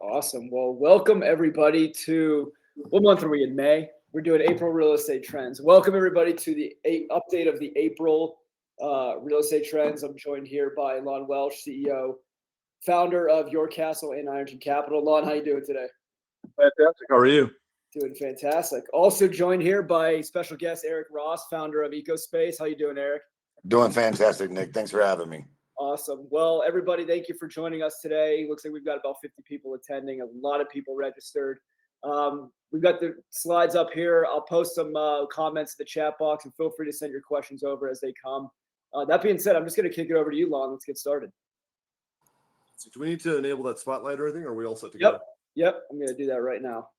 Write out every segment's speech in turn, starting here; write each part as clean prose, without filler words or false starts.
Awesome. Well, welcome everybody to what month are we in? May. We're doing April real estate trends. Welcome everybody to the update of the April real estate trends. I'm joined here by Lon Welsh, CEO, founder of Your Castle and Ironton Capital. Lon, how you doing today? Fantastic. How are you? Doing fantastic. Also joined here by special guest Eric Ross, founder of EcoSpace. How you doing, Eric? Doing fantastic, Nick. Thanks for having me. Awesome. Well, everybody, thank you for joining us today. Looks like we've got about 50 people attending, a lot of people registered. We've got the slides up here. I'll post some comments in the chat box, and feel free to send your questions over as they come. That being said, I'm just going to kick it over to you, Lon. Let's get started. So do we need to enable that spotlight or anything, or are we all set to go? Yep. I'm going to do that right now.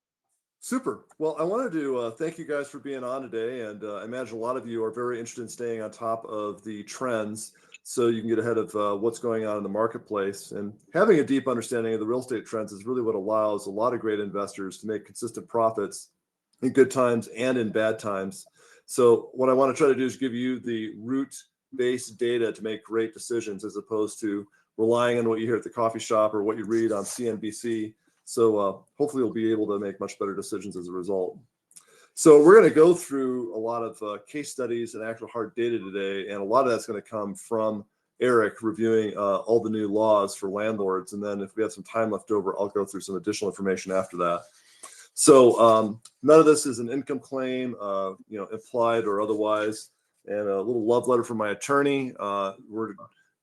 Super. Well, I wanted to thank you guys for being on today, and I imagine a lot of you are very interested in staying on top of the trends so you can get ahead of what's going on in the marketplace. And having a deep understanding of the real estate trends is really what allows a lot of great investors to make consistent profits in good times and in bad times. So what I want to try to do is give you the root-based data to make great decisions, as opposed to relying on what you hear at the coffee shop or what you read on CNBC. So hopefully you'll be able to make much better decisions as a result. So we're going to go through a lot of case studies and actual hard data today, and a lot of that's going to come from Eric reviewing all the new laws for landlords. And then if we have some time left over, I'll go through some additional information after that. So none of this is an income claim, implied or otherwise. And a little love letter from my attorney. We're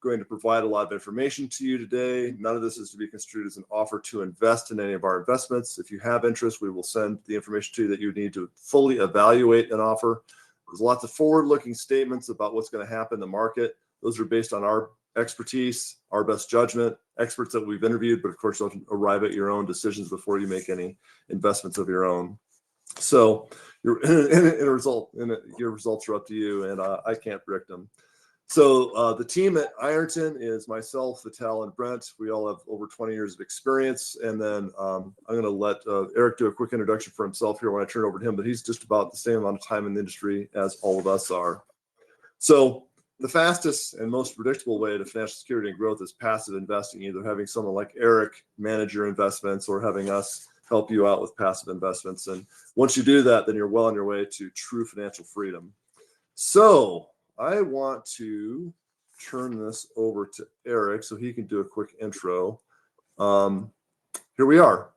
going to provide a lot of information to you today. None of this is to be construed as an offer to invest in any of our investments. If you have interest, we will send the information to you that you need to fully evaluate an offer. There's lots of forward-looking statements about what's going to happen in the market. Those are based on our expertise, our best judgment, experts that we've interviewed, but of course, don't arrive at your own decisions before you make any investments of your own. So your results are up to you, and I can't predict them. So the team at Ironton is myself, Vital, and Brent. We all have over 20 years of experience. And then I'm going to let Eric do a quick introduction for himself here when I turn it over to him, but he's just about the same amount of time in the industry as all of us are. So the fastest and most predictable way to financial security and growth is passive investing, either having someone like Eric manage your investments or having us help you out with passive investments. And once you do that, then you're well on your way to true financial freedom. So I want to turn this over to Eric so he can do a quick intro. Here we are.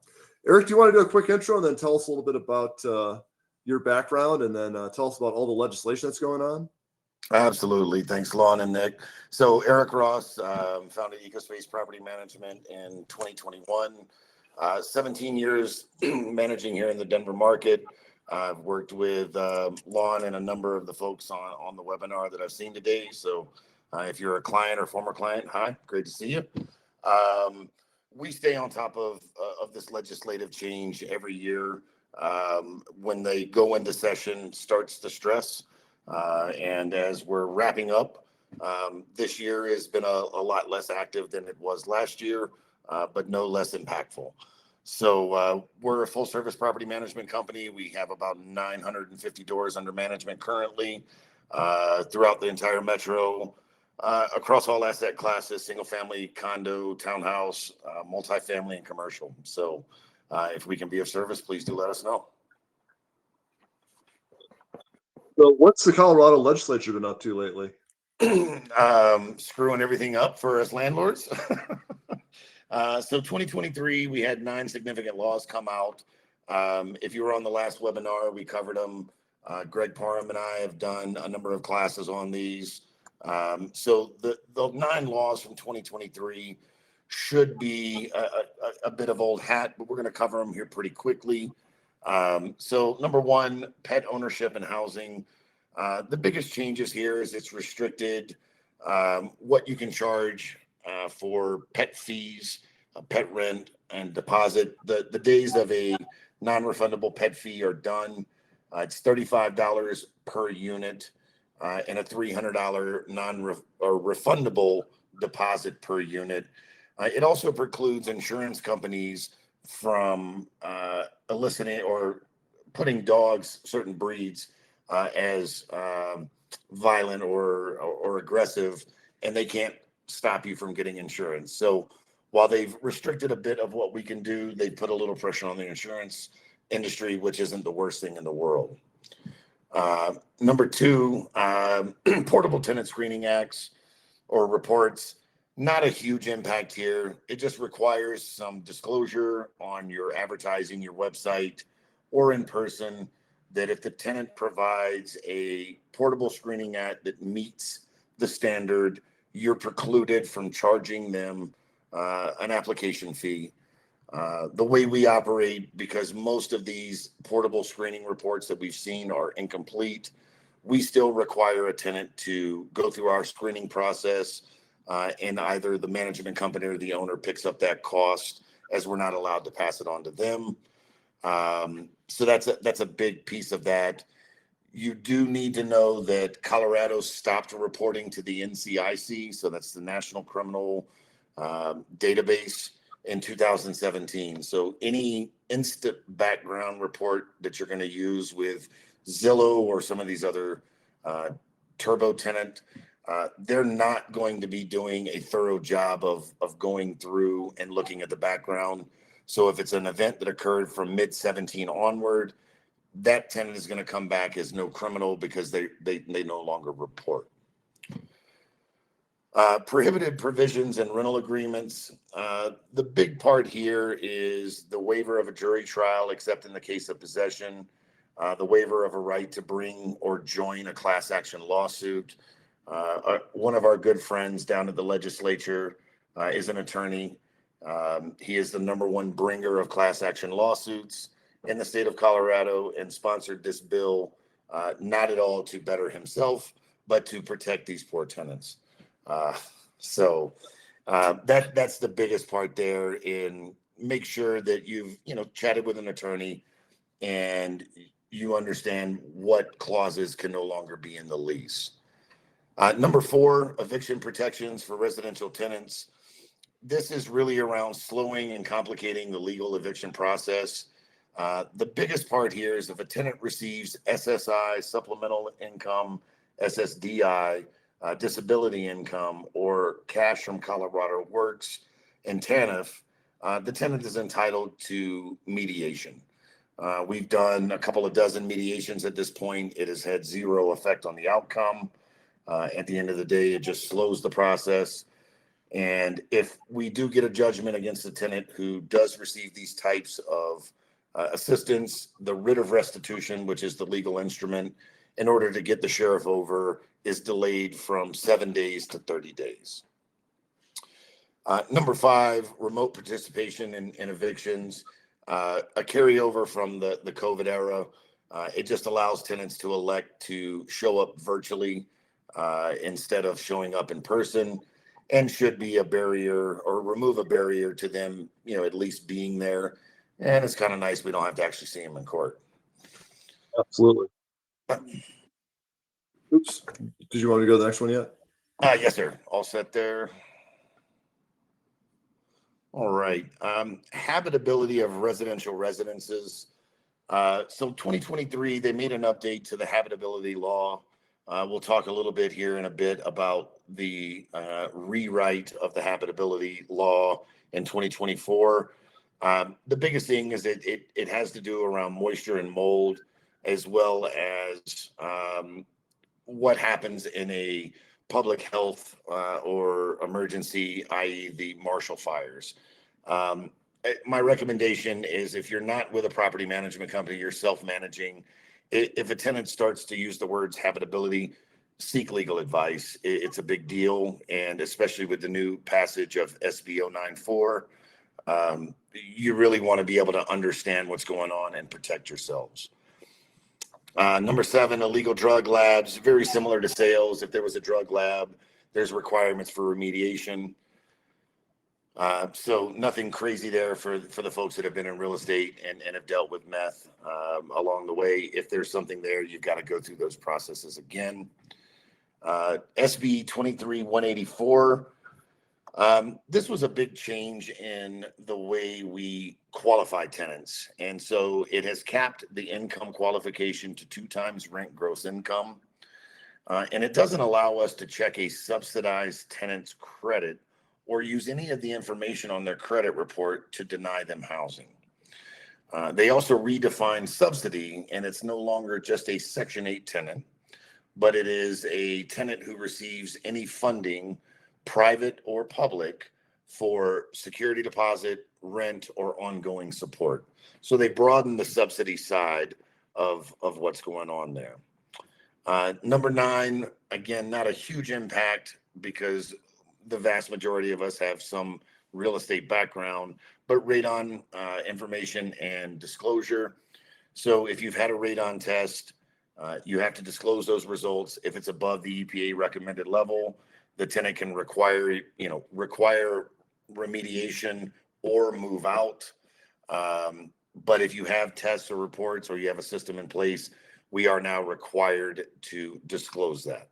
Eric, do you want to do a quick intro and then tell us a little bit about your background, and then tell us about all the legislation that's going on? Absolutely. Thanks, Lon and Nick. So Eric Ross founded EcoSpace Property Management in 2021. 17 years managing here in the Denver market. I've worked with Lon and a number of the folks on the webinar that I've seen today. So if you're a client or former client, hi, great to see you. We stay on top of this legislative change every year. When they go into session, starts the stress. And as we're wrapping up, this year has been a lot less active than it was last year, but no less impactful. So we're a full service property management company. We have about 950 doors under management currently throughout the entire metro, across all asset classes, single family, condo, townhouse, multifamily, and commercial. So if we can be of service, please do let us know. So what's the Colorado legislature been up to lately? Screwing everything up for us landlords. So 2023, we had 9 significant laws come out. If you were on the last webinar, we covered them. Greg Parham and I have done a number of classes on these. So the 9 laws from 2023 should be a bit of old hat, but we're going to cover them here pretty quickly. So number 1, pet ownership and housing. The biggest changes here is it's restricted what you can charge for pet fees, pet rent, and deposit. The days of a non-refundable pet fee are done. It's $35 per unit and a $300 refundable deposit per unit. It also precludes insurance companies from eliciting or putting dogs, certain breeds, as violent or aggressive, and they can't stop you from getting insurance. So while they've restricted a bit of what we can do, they put a little pressure on the insurance industry, which isn't the worst thing in the world. Number two, portable tenant screening acts or reports, not a huge impact here. It just requires some disclosure on your advertising, your website, or in person, that if the tenant provides a portable screening act that meets the standard, you're precluded from charging them an application fee. The way we operate, because most of these portable screening reports that we've seen are incomplete, we still require a tenant to go through our screening process, and either the management company or the owner picks up that cost, as we're not allowed to pass it on to them. So that's a big piece of that. You do need to know that Colorado stopped reporting to the NCIC, so that's the National Criminal Database, in 2017. So any instant background report that you're going to use with Zillow or some of these other turbo tenant, they're not going to be doing a thorough job of going through and looking at the background. So if it's an event that occurred from mid-17 onward, that tenant is going to come back as no criminal because they no longer report. Prohibited provisions and rental agreements. The big part here is the waiver of a jury trial, except in the case of possession, the waiver of a right to bring or join a class action lawsuit. One of our good friends down at the legislature is an attorney. He is the #1 bringer of class action lawsuits in the state of Colorado, and sponsored this bill, not at all to better himself, but to protect these poor tenants. So that's the biggest part there. In make sure that you've chatted with an attorney and you understand what clauses can no longer be in the lease. Number 4, eviction protections for residential tenants. This is really around slowing and complicating the legal eviction process. The biggest part here is if a tenant receives SSI, supplemental income, SSDI, disability income, or cash from Colorado Works and TANF, the tenant is entitled to mediation. We've done a couple of dozen mediations at this point. It has had zero effect on the outcome. At the end of the day, it just slows the process. And if we do get a judgment against the tenant who does receive these types of assistance, the writ of restitution, which is the legal instrument, in order to get the sheriff over, is delayed from 7 days to 30 days. Number 5, remote participation in evictions, a carryover from the COVID era. It just allows tenants to elect to show up virtually instead of showing up in person, and should be a barrier or remove a barrier to them, at least being there. And it's kind of nice we don't have to actually see them in court. Absolutely. Oops. Did you want me to go to the next one yet? Yes, sir. All set there. All right. Habitability of residential residences. So 2023, they made an update to the habitability law. We'll talk a little bit here in a bit about the rewrite of the habitability law in 2024. The biggest thing is that it has to do around moisture and mold, as well as what happens in a public health or emergency, i.e. the Marshall fires. My recommendation is, if you're not with a property management company, you're self-managing, if a tenant starts to use the words habitability, seek legal advice. It's a big deal, and especially with the new passage of SB 094, you really want to be able to understand what's going on and protect yourselves. Number 7, illegal drug labs, very similar to sales. If there was a drug lab, there's requirements for remediation. So nothing crazy there for the folks that have been in real estate and have dealt with meth along the way. If there's something there, you've got to go through those processes again. SB 23-184. This was a big change in the way we qualify tenants. And so it has capped the income qualification to 2 times rent gross income. And it doesn't allow us to check a subsidized tenant's credit or use any of the information on their credit report to deny them housing. They also redefined subsidy, and it's no longer just a Section 8 tenant, but it is a tenant who receives any funding, private or public, for security deposit, rent, or ongoing support. So they broaden the subsidy side of what's going on there. Number 9, again, not a huge impact because the vast majority of us have some real estate background, but radon information and disclosure. So if you've had a radon test, you have to disclose those results. If it's above the EPA recommended level, the tenant can require remediation or move out. But if you have tests or reports or you have a system in place, we are now required to disclose that.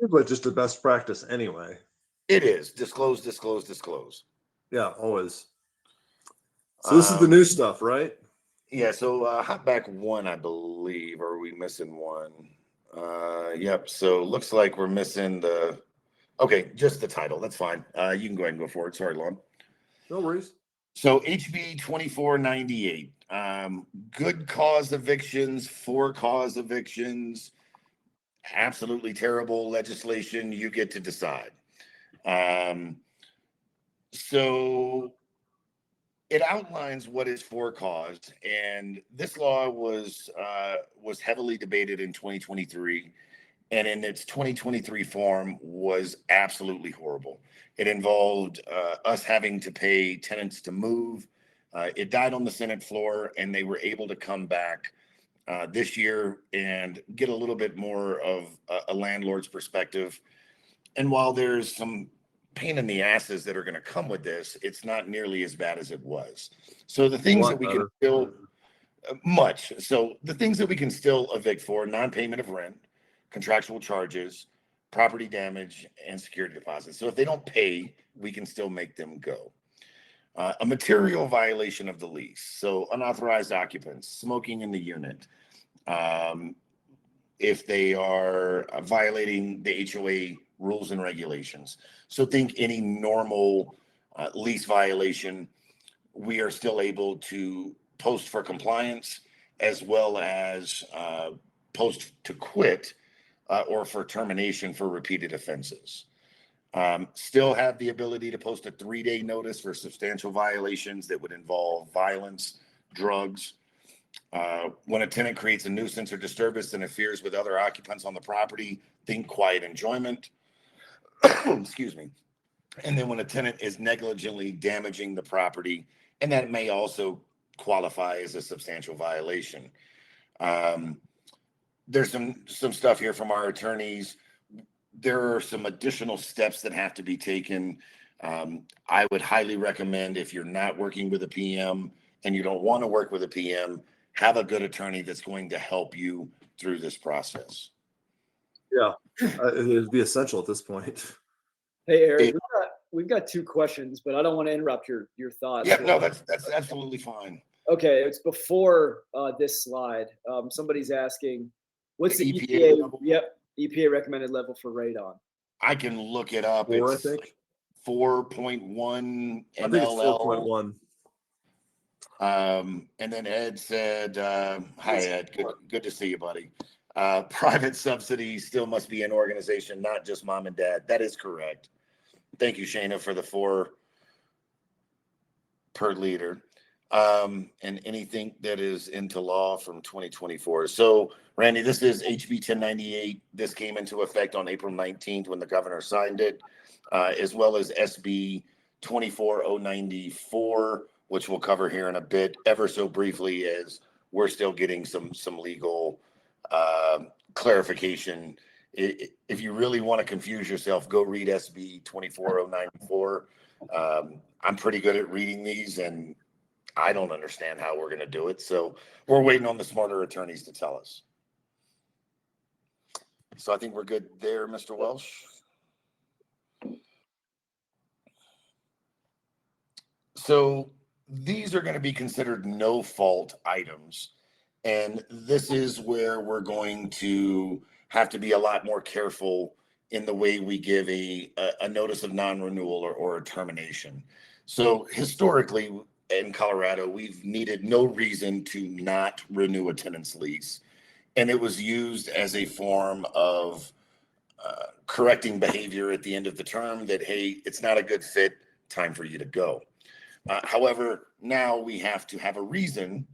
But just a best practice anyway. It is disclose, disclose, disclose. Yeah, always. So this is the new stuff, right? Yeah, so hop back 1, I believe, or are we missing 1? Yep, so looks like we're missing okay, just the title. That's fine. You can go ahead and go forward. Sorry, Lon. No worries. So HB 2498, good cause evictions, for cause evictions, absolutely terrible legislation. You get to decide. So it outlines what is for cause, and this law was heavily debated in 2023, and in its 2023 form was absolutely horrible. It involved us having to pay tenants to move. It died on the Senate floor, and they were able to come back this year and get a little bit more of a landlord's perspective. And while there's some pain in the asses that are going to come with this, it's not nearly as bad as it was. So the things that we can still the things that we can still evict for: non-payment of rent, contractual charges, property damage, and security deposits. So if they don't pay, we can still make them go. A material violation of the lease, so unauthorized occupants, smoking in the unit, if they are violating the HOA rules and regulations. So think any normal lease violation, we are still able to post for compliance, as well as post to quit or for termination for repeated offenses. Still have the ability to post a 3-day notice for substantial violations that would involve violence, drugs. When a tenant creates a nuisance or disturbance and interferes with other occupants on the property, think quiet enjoyment. Excuse me. And then when a tenant is negligently damaging the property, and that may also qualify as a substantial violation. There's some stuff here from our attorneys. There are some additional steps that have to be taken. I would highly recommend, if you're not working with a PM and you don't want to work with a PM, have a good attorney that's going to help you through this process. Yeah, it'd be essential at this point. Hey, Eric, we've got 2 questions, but I don't want to interrupt your thoughts. Yeah, no, that's absolutely fine. Okay, it's before this slide. Somebody's asking, what's the EPA EPA? level? Yep, EPA recommended level for radon. I can look it up. 4, it's I think. 4.1 I think it's MLL. 4.1. And then Ed said, hi, Ed, good to see you, buddy. Private subsidy still must be an organization, not just mom and dad. That is correct. Thank you, Shana, for the 4 per liter. And anything that is into law from 2024. So, Randy, this is HB 1098. This came into effect on April 19th when the governor signed it, as well as SB 24094, which we'll cover here in a bit, ever so briefly, as we're still getting some legal clarification. If you really want to confuse yourself, go read SB 24094. I'm pretty good at reading these, and I don't understand how we're going to do it. So we're waiting on the smarter attorneys to tell us. So I think we're good there, Mr. Welsh. So these are going to be considered no fault items. And this is where we're going to have to be a lot more careful in the way we give a notice of non-renewal or a termination. So historically in Colorado, we've needed no reason to not renew a tenant's lease. And it was used as a form of correcting behavior at the end of the term that, hey, it's not a good fit, time for you to go. However, now we have to have a reason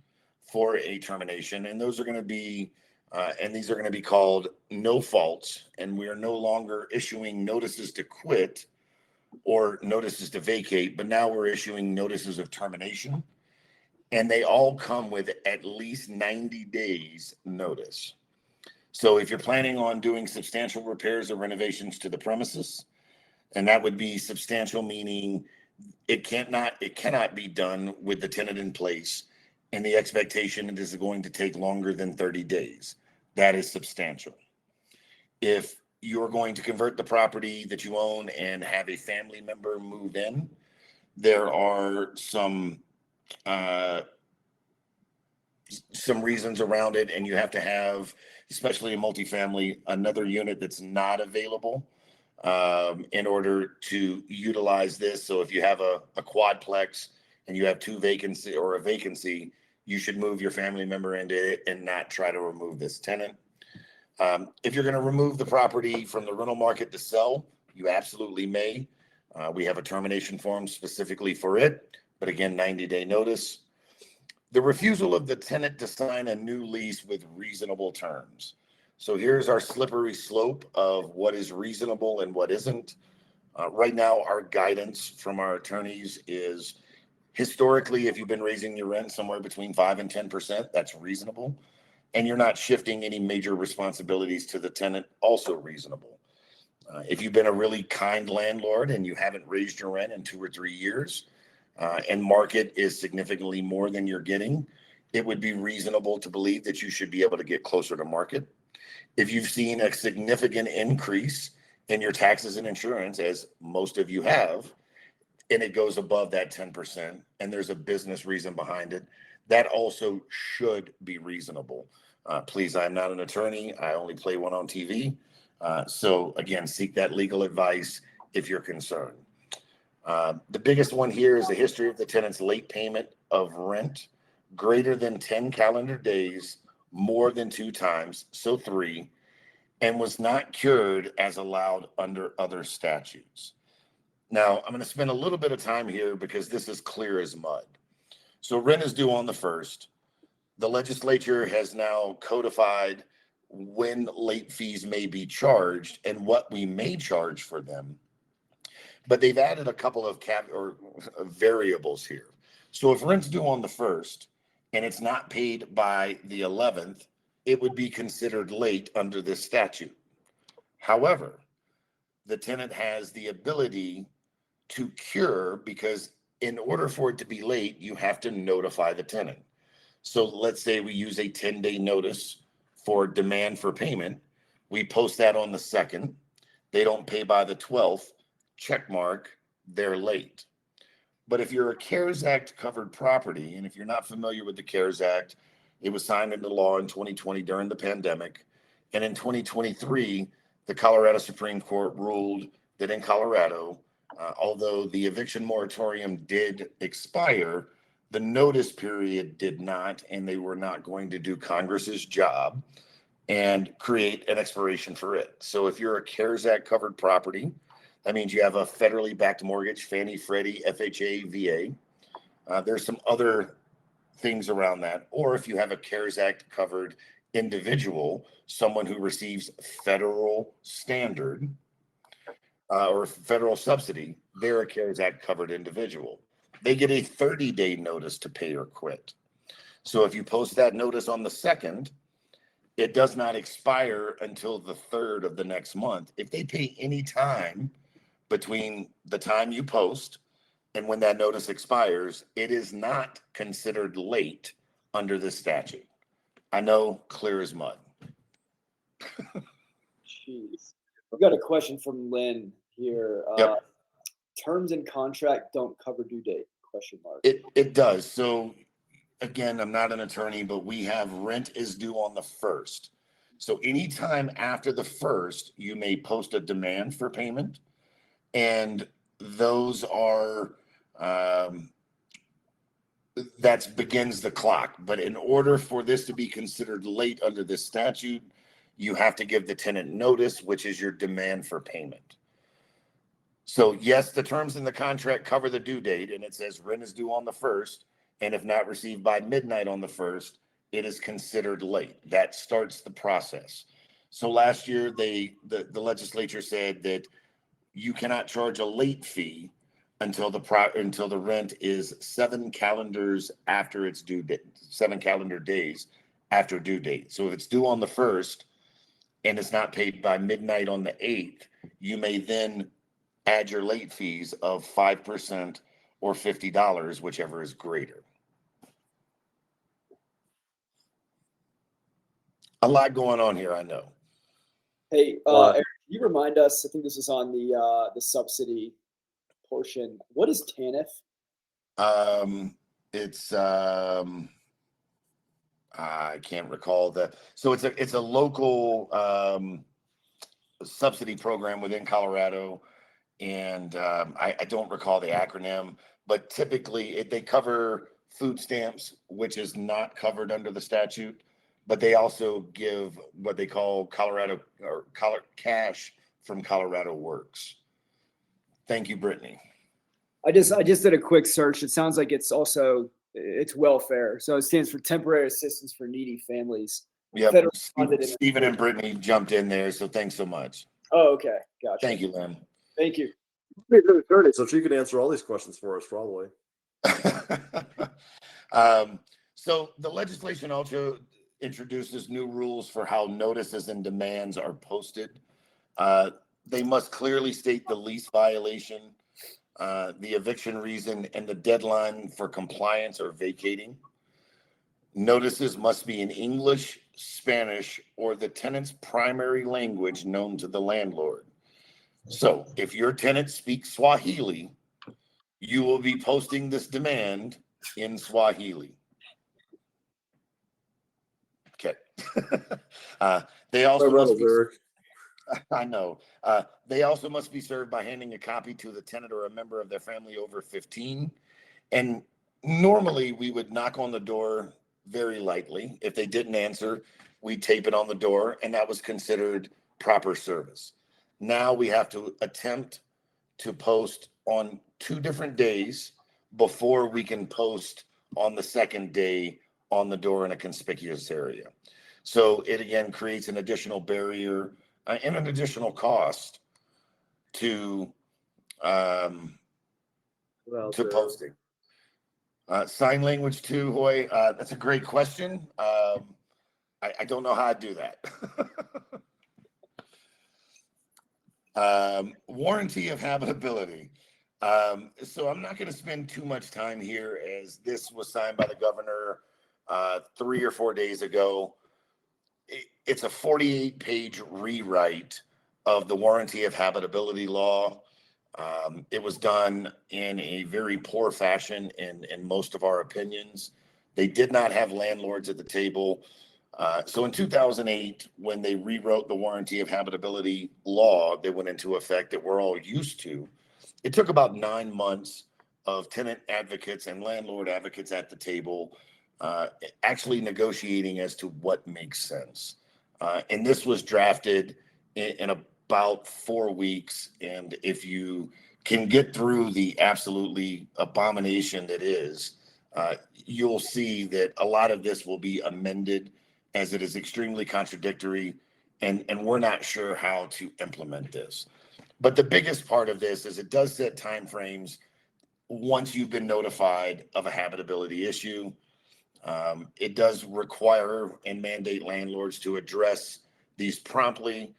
for a termination, and those are going to be, and these are going to be called no faults, and we are no longer issuing notices to quit or notices to vacate, but now we're issuing notices of termination, and they all come with at least 90 days notice. So if you're planning on doing substantial repairs or renovations to the premises, and that would be substantial, meaning it cannot be done with the tenant in place, and the expectation it is going to take longer than 30 days. That is substantial. If you're going to convert the property that you own and have a family member move in, there are some reasons around it, and you have to have, especially in multifamily, another unit that's not available in order to utilize this. So if you have a quadplex and you have two vacancy or a vacancy, you should move your family member into it and not try to remove this tenant. If you're going to remove the property from the rental market to sell, you absolutely may. We have a termination form specifically for it, but again, 90-day notice. The refusal of the tenant to sign a new lease with reasonable terms. So here's our slippery slope of what is reasonable and what isn't. Right now, our guidance from our attorneys is historically, if you've been raising your rent somewhere between 5 and 10%, that's reasonable. And you're not shifting any major responsibilities to the tenant, also reasonable. If you've been a really kind landlord and you haven't raised your rent in 2 or 3 years, and market is significantly more than you're getting, it would be reasonable to believe that you should be able to get closer to market. If you've seen a significant increase in your taxes and insurance, as most of you have, and it goes above that 10%, and there's a business reason behind it, that also should be reasonable. Please, I'm not an attorney. I only play one on TV. So again, seek that legal advice if you're concerned. The biggest one here is the history of the tenant's late payment of rent greater than 10 calendar days, more than 2 times, so 3, and was not cured as allowed under other statutes. Now, I'm going to spend a little bit of time here because this is clear as mud. So rent is due on the 1st. The legislature has now codified when late fees may be charged and what we may charge for them. But they've added a couple of variables here. So if rent's due on the 1st and it's not paid by the 11th, it would be considered late under this statute. However, the tenant has the ability to cure, because in order for it to be late, you have to notify the tenant. So let's say we use a 10-day notice for demand for payment. We post that on the 2nd. They don't pay by the 12th. Check mark, they're late. But if you're a CARES Act covered property, and if you're not familiar with the CARES Act, it was signed into law in 2020 during the pandemic. And in 2023, the Colorado Supreme Court ruled that in Colorado, although the eviction moratorium did expire, the notice period did not, and they were not going to do Congress's job and create an expiration for it. So if you're a CARES Act covered property, that means you have a federally backed mortgage, Fannie, Freddie, FHA, VA. There's some other things around that. Or if you have a CARES Act covered individual, someone who receives federal standard or federal subsidy, they're a CARES Act covered individual. They get a 30-day notice to pay or quit. So if you post that notice on the 2nd, it does not expire until the 3rd of the next month. If they pay any time between the time you post and when that notice expires, it is not considered late under this statute. I know, clear as mud. Jeez. I've got a question from Lynn here. Yep. Terms and contract don't cover due date, question mark. It does. So again, I'm not an attorney, but we have rent is due on the 1st. So anytime after the first, you may post a demand for payment, and those are that begins the clock. But in order for this to be considered late under this statute, you have to give the tenant notice, which is your demand for payment. So yes, the terms in the contract cover the due date, and it says rent is due on the first, and if not received by midnight on the first, it is considered late. That starts the process. So last year, the legislature said that you cannot charge a late fee until the rent is 7 calendars after its due date, 7 calendar days after due date. So if it's due on the first and it's not paid by midnight on the 8th, you may then add your late fees of 5% or $50, whichever is greater. A lot going on here, I know. Hey, Eric, can you remind us? I think this is on the subsidy portion. What is TANF? It's I can't recall so it's a local subsidy program within Colorado, and I don't recall the acronym, but typically they cover food stamps, which is not covered under the statute, but they also give what they call Colorado cash from Colorado Works. Thank you, Brittany. I just did a quick search. It sounds like it's welfare. So it stands for Temporary Assistance for Needy Families. Yeah, Federal Stephen and Brittany jumped in there, so thanks so much. Oh, okay, gotcha. Thank you, Lynn. Thank you. So she could answer all these questions for us, probably. So the legislation also introduces new rules for how notices and demands are posted. They must clearly state the lease violation, the eviction reason, and the deadline for compliance or vacating. Notices must be in English, Spanish, or the tenant's primary language known to the landlord. So if your tenant speaks Swahili, you will be posting this demand in Swahili. Okay. They also must be, I know. They also must be served by handing a copy to the tenant or a member of their family over 15. And normally we would knock on the door very lightly. If they didn't answer, we'd tape it on the door, and that was considered proper service. Now we have to attempt to post on 2 different days before we can post on the second day on the door in a conspicuous area. So it again creates an additional barrier and an additional cost to posting. Sign language too, Hoy. That's a great question. I don't know how to do that. Warranty of habitability. So I'm not going to spend too much time here, as this was signed by the governor 3 or 4 days ago. It's a 48-page rewrite of the warranty of habitability law. It was done in a very poor fashion in most of our opinions. They did not have landlords at the table. So in 2008, when they rewrote the warranty of habitability law that went into effect that we're all used to, it took about 9 months of tenant advocates and landlord advocates at the table, actually negotiating as to what makes sense. And this was drafted in about 4 weeks. And if you can get through the absolutely abomination that is, you'll see that a lot of this will be amended, as it is extremely contradictory, and we're not sure how to implement this. But the biggest part of this is it does set timeframes once you've been notified of a habitability issue. It does require and mandate landlords to address these promptly,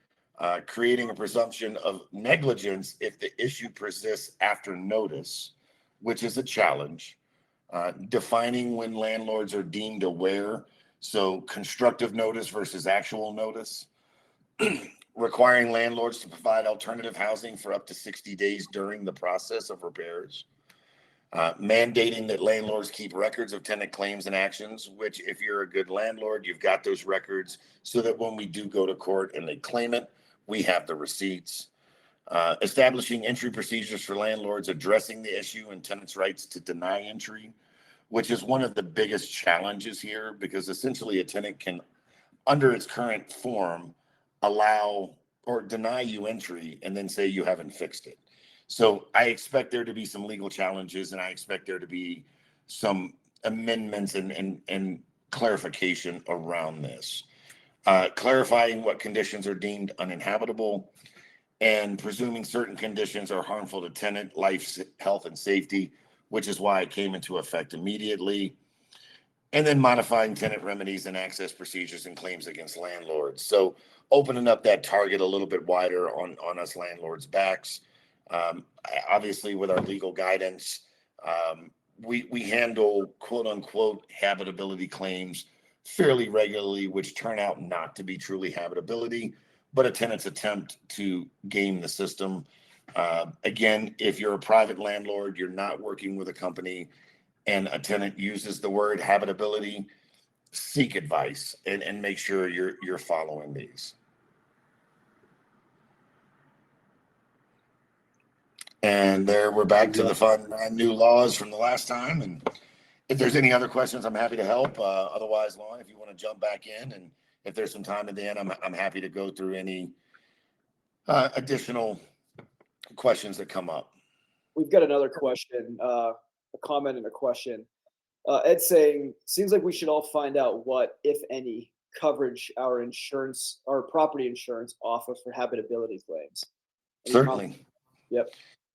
creating a presumption of negligence if the issue persists after notice, which is a challenge. Defining when landlords are deemed aware, so constructive notice versus actual notice. Requiring landlords to provide alternative housing for up to 60 days during the process of repairs. Mandating that landlords keep records of tenant claims and actions, which if you're a good landlord, you've got those records so that when we do go to court and they claim it, we have the receipts. Establishing entry procedures for landlords addressing the issue and tenants' rights to deny entry, which is one of the biggest challenges here, because essentially a tenant can, under its current form, allow or deny you entry and then say you haven't fixed it. So I expect there to be some legal challenges, and I expect there to be some amendments and clarification around this. Clarifying what conditions are deemed uninhabitable, and presuming certain conditions are harmful to tenant life, health, and safety, which is why it came into effect immediately. And then modifying tenant remedies and access procedures and claims against landlords. So opening up that target a little bit wider on us landlords' backs. Obviously, with our legal guidance, we handle quote unquote habitability claims fairly regularly, which turn out not to be truly habitability, but a tenant's attempt to game the system. Again, if you're a private landlord, you're not working with a company, and a tenant uses the word habitability, seek advice and make sure you're following these. And there we're back to the fun new laws from the last time. And if there's any other questions, I'm happy to help. Otherwise, Lon, if you want to jump back in, and if there's some time at the end, I'm happy to go through any additional questions that come up. We've got another question, a comment and a question. Ed saying, seems like we should all find out what, if any, coverage our insurance, our property insurance offers for habitability claims. Any Certainly. comments? Yep.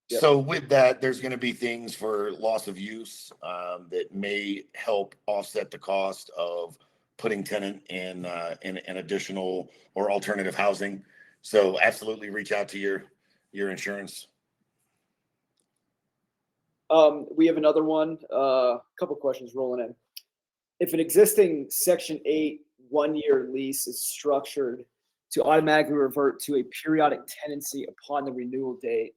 So with that, there's going to be things for loss of use that may help offset the cost of putting tenant in additional or alternative housing. So absolutely reach out to your insurance. We have another one, a couple questions rolling in. If an existing Section 8 one-year lease is structured to automatically revert to a periodic tenancy upon the renewal date,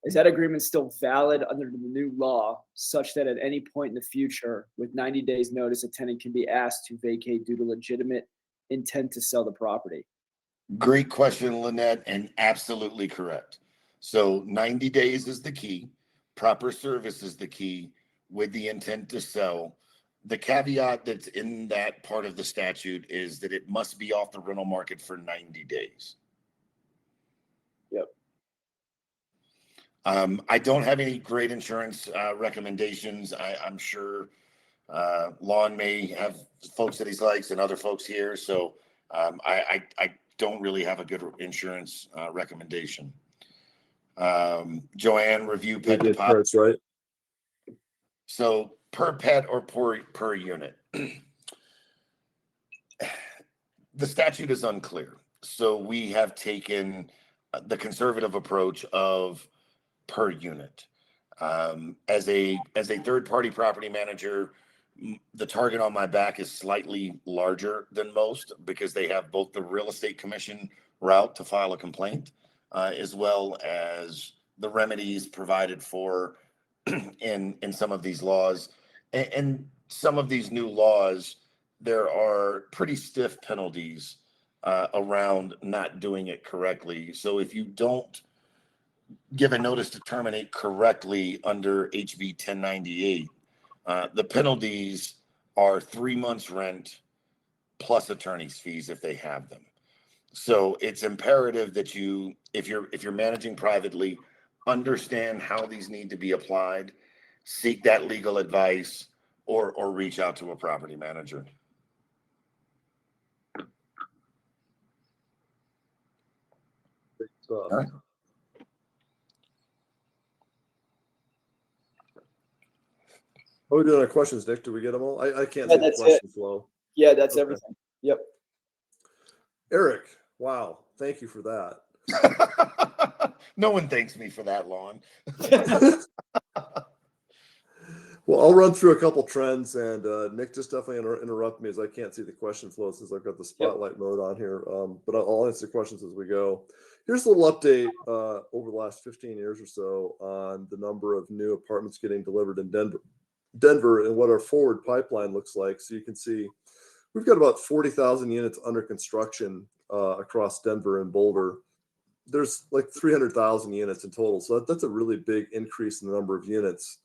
is that agreement still valid under the new law, such that at any point in the future, with 90 days notice, a tenant can be asked to vacate due to legitimate intent to sell the property? Great question, Lynette, and absolutely correct. So 90 days is the key. Proper service is the key with the intent to sell. The caveat that's in that part of the statute is that it must be off the rental market for 90 days. Yep. I don't have any great insurance recommendations. I'm sure Lon may have folks that he likes and other folks here. So I don't really have a good insurance recommendation. Joanne, review pet deposit. Right. So per pet or per unit. The statute is unclear. So we have taken the conservative approach of per unit. As a third-party property manager, the target on my back is slightly larger than most because they have both the real estate commission route to file a complaint, as well as the remedies provided for in some of these laws. And some of these new laws, there are pretty stiff penalties around not doing it correctly. So if you don't give a notice to terminate correctly under HB 1098, the penalties are 3 months rent plus attorney's fees if they have them. So it's imperative that you, if you're managing privately, understand how these need to be applied, seek that legal advice, or reach out to a property manager. All right. How are we doing on questions, Nick? Do we get them all? I can't Yeah, see the question flow. Yeah, that's Okay. everything. Yep. Eric, wow. Thank you for that. No one thanks me for that, Lon. Well, I'll run through a couple trends, and Nick, just definitely interrupt me as I can't see the question flow since I've got the spotlight mode on here. But I'll answer questions as we go. Here's a little update over the last 15 years or so on the number of new apartments getting delivered in Denver and what our forward pipeline looks like. So you can see we've got about 40,000 units under construction across Denver and Boulder. There's like 300,000 units in total. So that's a really big increase in the number of units.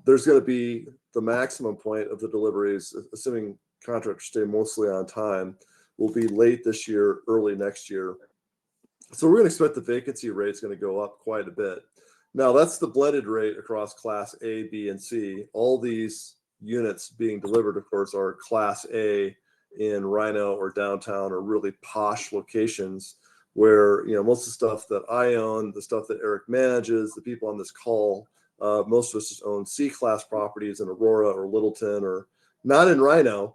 There's going to be the maximum point of the deliveries, assuming contractors stay mostly on time, will be late this year, early next year. So we're going to expect the vacancy rate is going to go up quite a bit. Now, that's the blended rate across Class A, B, and C. All these units being delivered, of course, are Class A in Rhino or downtown or really posh locations where, most of the stuff that I own, the stuff that Eric manages, the people on this call, most of us just own C-class properties in Aurora or Littleton or not in Rhino.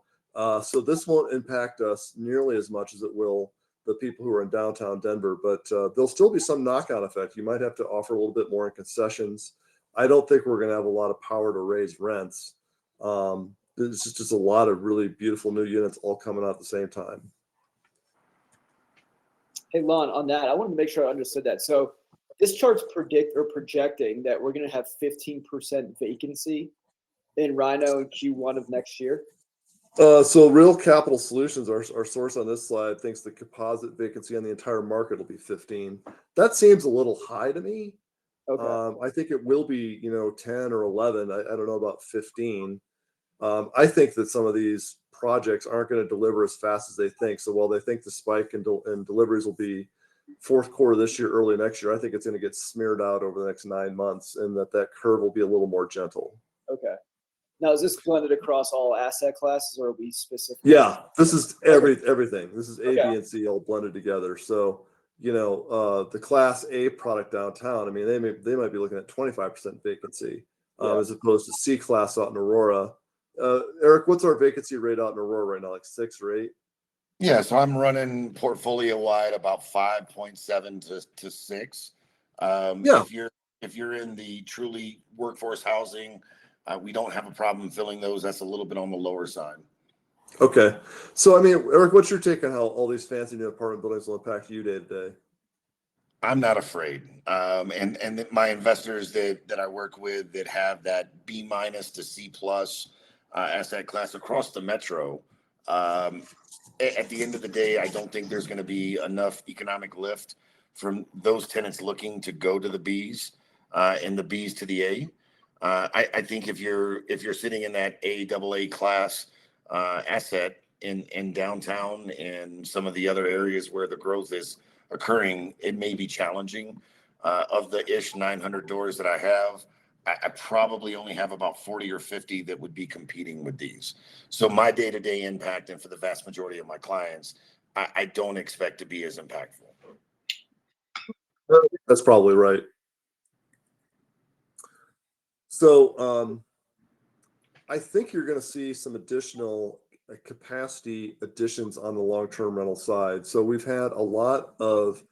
So this won't impact us nearly as much as it will the people who are in downtown Denver, but there'll still be some knock-on effect. You might have to offer a little bit more in concessions. I don't think we're going to have a lot of power to raise rents. There's just a lot of really beautiful new units all coming out at the same time. Hey, Lon, on that, I wanted to make sure I understood that. So this chart's projecting that we're going to have 15% vacancy in Rhino in Q1 of next year. So Real Capital Solutions, our source on this slide, thinks the composite vacancy on the entire market will be 15. That seems a little high to me. Okay. I think it will be, 10 or 11. I don't know about 15. I think that some of these projects aren't going to deliver as fast as they think. So while they think the spike in deliveries will be fourth quarter this year, early next year, I think it's going to get smeared out over the next 9 months, and that curve will be a little more gentle. Okay. Now, is this blended across all asset classes, or are we specific? Yeah, this is everything. This is A, Okay. B, and C all blended together. So, the Class A product downtown, I mean, they might be looking at 25% vacancy as opposed to C class out in Aurora. Eric, what's our vacancy rate out in Aurora right now? Like 6 or 8? Yeah, so I'm running portfolio wide about 5.7 to 6. Yeah. If you're in the truly workforce housing, we don't have a problem filling those. That's a little bit on the lower side. Okay. So, I mean, Eric, what's your take on how all these fancy new apartment buildings will impact you day to day? I'm not afraid. And my investors that I work with that have that B- to C+ asset class across the metro, at the end of the day, I don't think there's going to be enough economic lift from those tenants looking to go to the Bs and the Bs to the A. I think if you're sitting in that AA class asset in downtown and some of the other areas where the growth is occurring, it may be challenging. Of the 900 doors that I have, I probably only have about 40 or 50 that would be competing with these. So my day-to-day impact, and for the vast majority of my clients, I don't expect to be as impactful. That's probably right. So I think you're going to see some additional capacity additions on the long-term rental side. So we've had a lot of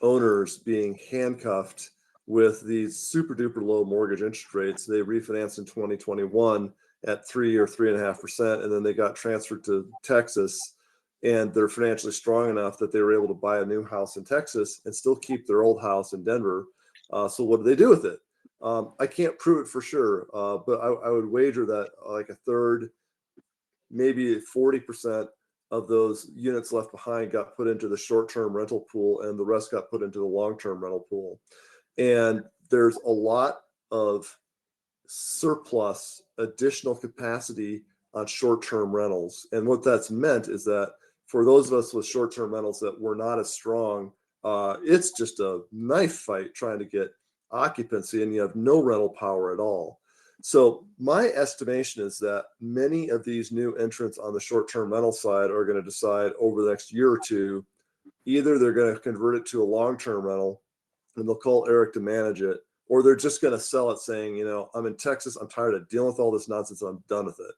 owners being handcuffed with these super duper low mortgage interest rates. They refinanced in 2021 at 3 or 3.5%, and then they got transferred to Texas, and they're financially strong enough that they were able to buy a new house in Texas and still keep their old house in Denver. So what do they do with it? I can't prove it for sure, but I would wager that like a third, maybe 40% of those units left behind got put into the short-term rental pool, and the rest got put into the long-term rental pool. And there's a lot of surplus additional capacity on short-term rentals. And what that's meant is that for those of us with short-term rentals that were not as strong, it's just a knife fight trying to get occupancy, and you have no rental power at all. So my estimation is that many of these new entrants on the short-term rental side are going to decide over the next year or two, either they're going to convert it to a long-term rental and they'll call Eric to manage it, or they're just going to sell it saying, I'm in Texas, I'm tired of dealing with all this nonsense, I'm done with it.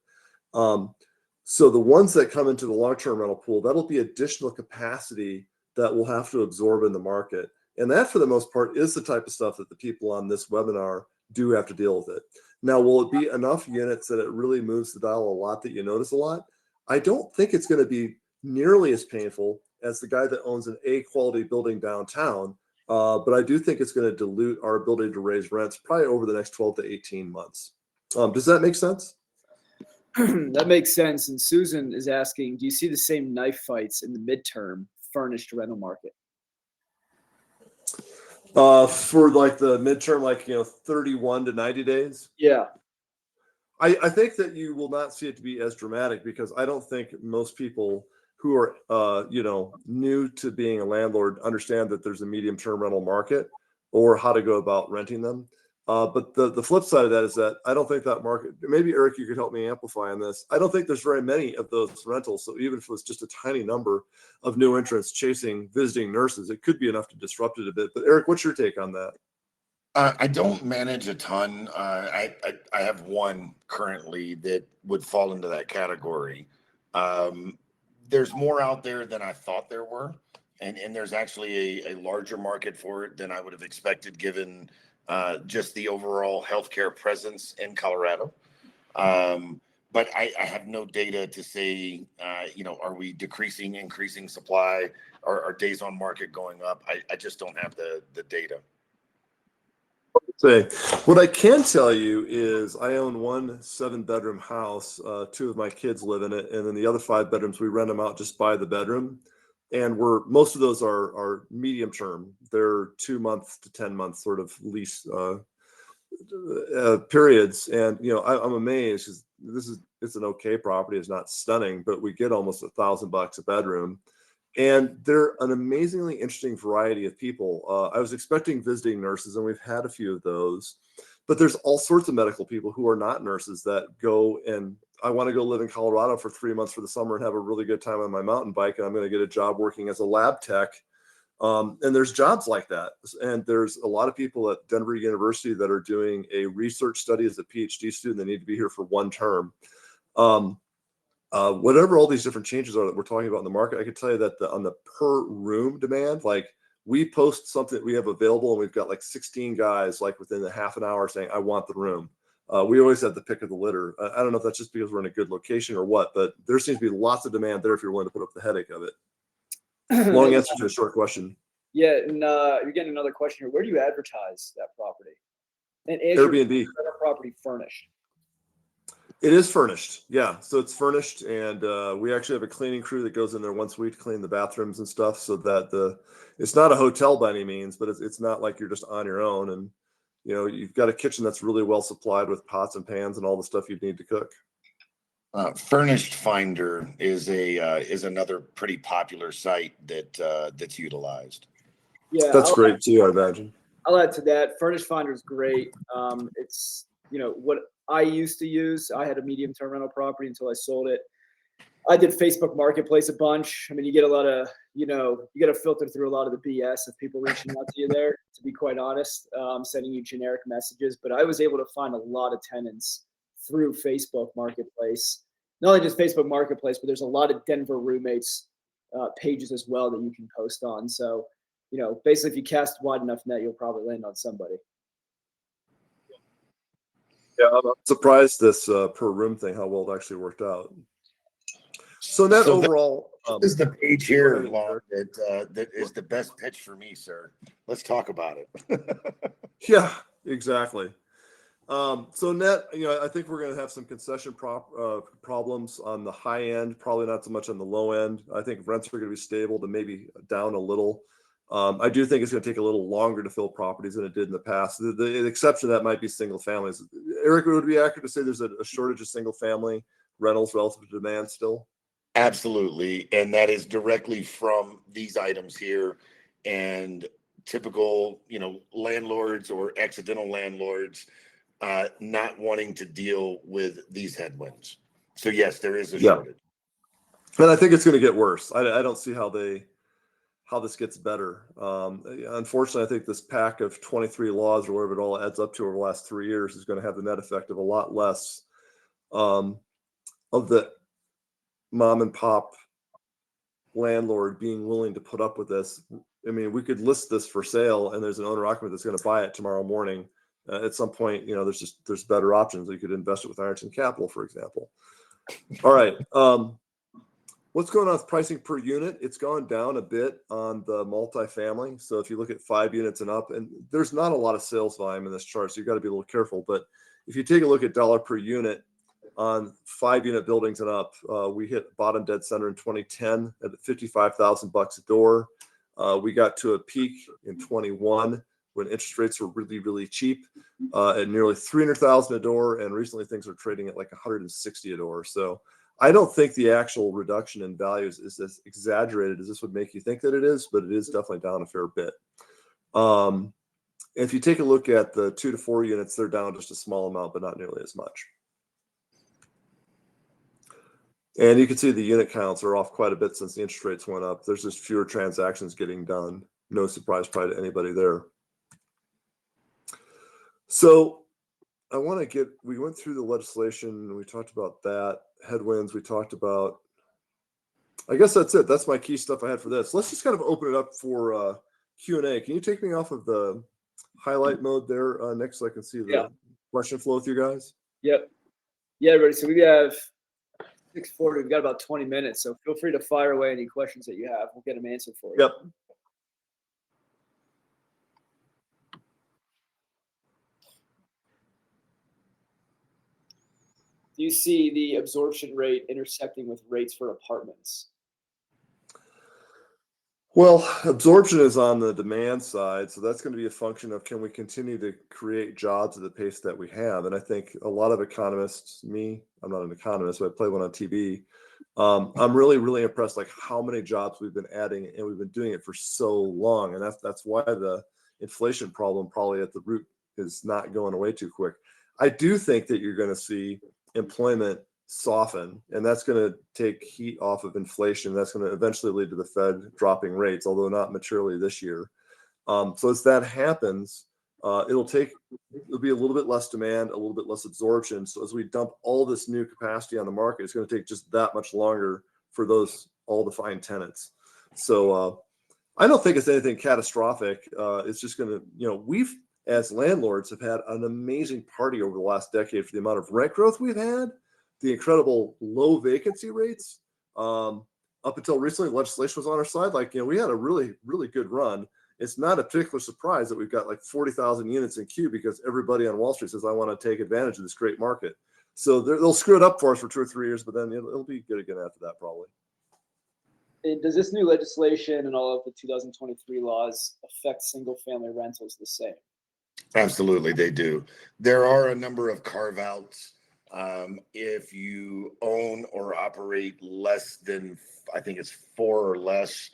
So the ones that come into the long-term rental pool, that'll be additional capacity that we'll have to absorb in the market. And that, for the most part, is the type of stuff that the people on this webinar do have to deal with it. Now, will it be enough units that it really moves the dial a lot that you notice a lot? I don't think it's going to be nearly as painful as the guy that owns an A quality building downtown. But I do think it's going to dilute our ability to raise rents probably over the next 12 to 18 months. Does that make sense? That makes sense. And Susan is asking, do you see the same knife fights in the midterm furnished rental market? For like the midterm, like 31 to 90 days. Yeah. I think that you will not see it to be as dramatic because I don't think most people who are new to being a landlord understand that there's a medium term rental market or how to go about renting them. But the flip side of that is that I don't think that market, maybe Eric, you could help me amplify on this. I don't think there's very many of those rentals. So even if it was just a tiny number of new entrants chasing visiting nurses, it could be enough to disrupt it a bit. But Eric, what's your take on that? I don't manage a ton. I have one currently that would fall into that category. There's more out there than I thought there were, and there's actually a larger market for it than I would have expected given just the overall healthcare presence in Colorado. But I have no data to say, are we decreasing, increasing supply, or are days on market going up? I just don't have the data. Say, what I can tell you is I own one 7-bedroom house. 2 of my kids live in it, and then the other 5 bedrooms we rent them out just by the bedroom. And most of those are medium term. They're 2 months to 10 months sort of lease periods. And I'm amazed because it's an okay property. It's not stunning, but we get almost $1,000 a bedroom. And they're an amazingly interesting variety of people. I was expecting visiting nurses, and we've had a few of those. But there's all sorts of medical people who are not nurses that go and I want to go live in Colorado for 3 months for the summer and have a really good time on my mountain bike, and I'm going to get a job working as a lab tech. And there's jobs like that. And there's a lot of people at Denver University that are doing a research study as a PhD student. They need to be here for 1 term. Whatever all these different changes are that we're talking about in the market, I can tell you that on the per room demand, like we post something that we have available and we've got like 16 guys like within a half an hour saying, I want the room. We always have the pick of the litter. I don't know if that's just because we're in a good location or what, but there seems to be lots of demand there if you're willing to put up the headache of it. Long answer to a short question. Yeah, and you're getting another question here. Where do you advertise that property? And Airbnb. Property furnished. It is furnished. Yeah. So it's furnished. And we actually have a cleaning crew that goes in there once a week to clean the bathrooms and stuff so that it's not a hotel by any means, but it's not like you're just on your own. And, you've got a kitchen that's really well supplied with pots and pans and all the stuff you'd need to cook. Furnished Finder is another pretty popular site that's utilized. Yeah. That's great too, I imagine. I'll add to that. Furnished Finder is great. It's, what I used to use. I had a medium term rental property until I sold it. I did Facebook Marketplace a bunch. I mean, you get a lot of, you got to filter through a lot of the BS of people reaching out to you there, to be quite honest, sending you generic messages. But I was able to find a lot of tenants through Facebook Marketplace. Not only just Facebook Marketplace, but there's a lot of Denver roommates pages as well that you can post on. So, basically, if you cast wide enough net, you'll probably land on somebody. Yeah, I'm surprised this per room thing, how well it actually worked out. So overall, this is the page here, Lon, that is the best pitch for me, sir. Let's talk about it. Yeah, exactly. So net, I think we're going to have some concession problems on the high end, probably not so much on the low end. I think rents are going to be stable to maybe down a little. I do think it's going to take a little longer to fill properties than it did in the past. The exception to that might be single families. Eric, would it be accurate to say there's a shortage of single family rentals relative to demand still? Absolutely. And that is directly from these items here and typical, landlords or accidental landlords not wanting to deal with these headwinds. So yes, there is a shortage. And I think it's going to get worse. I don't see how this gets better. Unfortunately, I think this pack of 23 laws or whatever it all adds up to over the last 3 years is going to have the net effect of a lot less of the mom and pop landlord being willing to put up with this. I mean, we could list this for sale and there's an owner occupant that's going to buy it tomorrow morning At some point, there's better options. You could invest it with Ironton Capital, for example. All right. What's going on with pricing per unit? It's gone down a bit on the multifamily. So if you look at 5 units and up, and there's not a lot of sales volume in this chart, so you've got to be a little careful. But if you take a look at dollar per unit on 5-unit buildings and up, we hit bottom dead center in 2010 at $55,000 a door. We got to a peak in 21 when interest rates were really, really cheap at nearly $300,000 a door. And recently things are trading at like $160 a door. So I don't think the actual reduction in values is as exaggerated as this would make you think that it is, but it is definitely down a fair bit. If you take a look at the 2 to 4 units, they're down just a small amount, but not nearly as much. And you can see the unit counts are off quite a bit since the interest rates went up. There's just fewer transactions getting done. No surprise probably to anybody there. So we went through the legislation. We talked about that. Headwinds we talked about. I guess that's it. That's my key stuff I had for this. Let's just kind of open it up for Q&A. Can you take me off of the highlight mode there, Nick, so I can see the question flow with you guys? Yep. Yeah, everybody. So we have 6:40. We've got about 20 minutes. So feel free to fire away any questions that you have. We'll get them answered for you. Yep. Do you see the absorption rate intersecting with rates for apartments? Well, absorption is on the demand side, so that's going to be a function of can we continue to create jobs at the pace that we have. And I think a lot of economists, I'm not an economist, but I play one on TV. I'm really, really impressed like how many jobs we've been adding, and we've been doing it for so long. And that's why the inflation problem probably at the root is not going away too quick. I do think that you're going to see employment soften, and that's going to take heat off of inflation. That's going to eventually lead to the Fed dropping rates, although not materially this year. So as that happens, it'll be a little bit less demand, a little bit less absorption. So as we dump all this new capacity on the market, it's going to take just that much longer for all the fine tenants. So I don't think it's anything catastrophic. It's just going to, we've, as landlords, have had an amazing party over the last decade for the amount of rent growth we've had, the incredible low vacancy rates. Up until recently, legislation was on our side. We had a really, really good run. It's not a particular surprise that we've got like 40,000 units in queue because everybody on Wall Street says, I want to take advantage of this great market. So they'll screw it up for us for 2 or 3 years, but then it'll be good again after that, probably. And does this new legislation and all of the 2023 laws affect single-family rentals the same? Absolutely, they do. There are a number of carve-outs. If you own or operate less than, I think it's 4 or less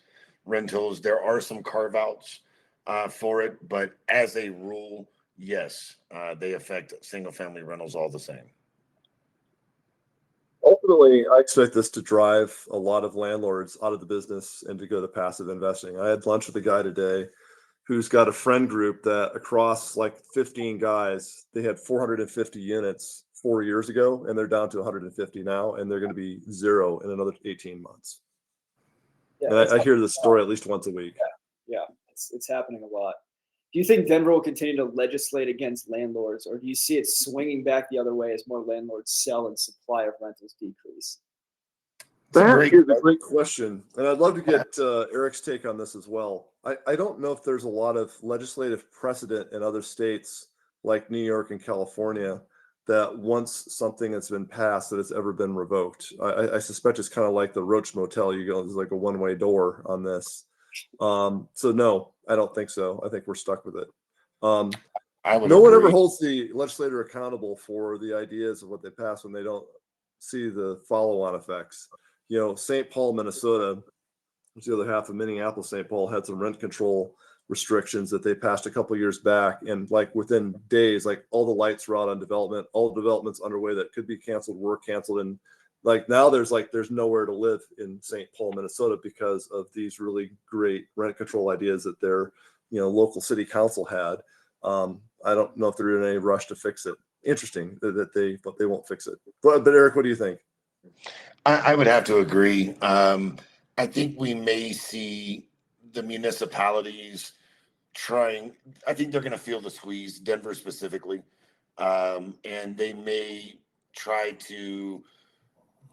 rentals, there are some carve-outs for it. But as a rule, yes, they affect single-family rentals all the same. Ultimately, I expect this to drive a lot of landlords out of the business and to go to passive investing. I had lunch with a guy today who's got a friend group that across like 15 guys, they had 450 units 4 years ago, and they're down to 150 now, and they're going to be 0 in another 18 months. Yeah, and I hear this story at least once a week. Yeah, it's happening a lot. Do you think Denver will continue to legislate against landlords, or do you see it swinging back the other way as more landlords sell and supply of rentals decrease? That is a great question. And I'd love to get Eric's take on this as well. I don't know if there's a lot of legislative precedent in other states like New York and California that once something that's been passed that it's ever been revoked. I suspect it's kind of like the Roach Motel. There's like a one-way door on this. So no, I don't think so. I think we're stuck with it. No one ever holds the legislator accountable for the ideas of what they pass when they don't see the follow-on effects. St. Paul, Minnesota, which the other half of Minneapolis, St. Paul, had some rent control restrictions that they passed a couple of years back. And like within days, like all the lights were out on development, all the developments underway that could be canceled were canceled. And like now there's nowhere to live in St. Paul, Minnesota because of these really great rent control ideas that their, local city council had. I don't know if they're in any rush to fix it. Interesting but they won't fix it. But Eric, what do you think? I would have to agree. I think we may see the municipalities I think they're going to feel the squeeze, Denver specifically, and they may try to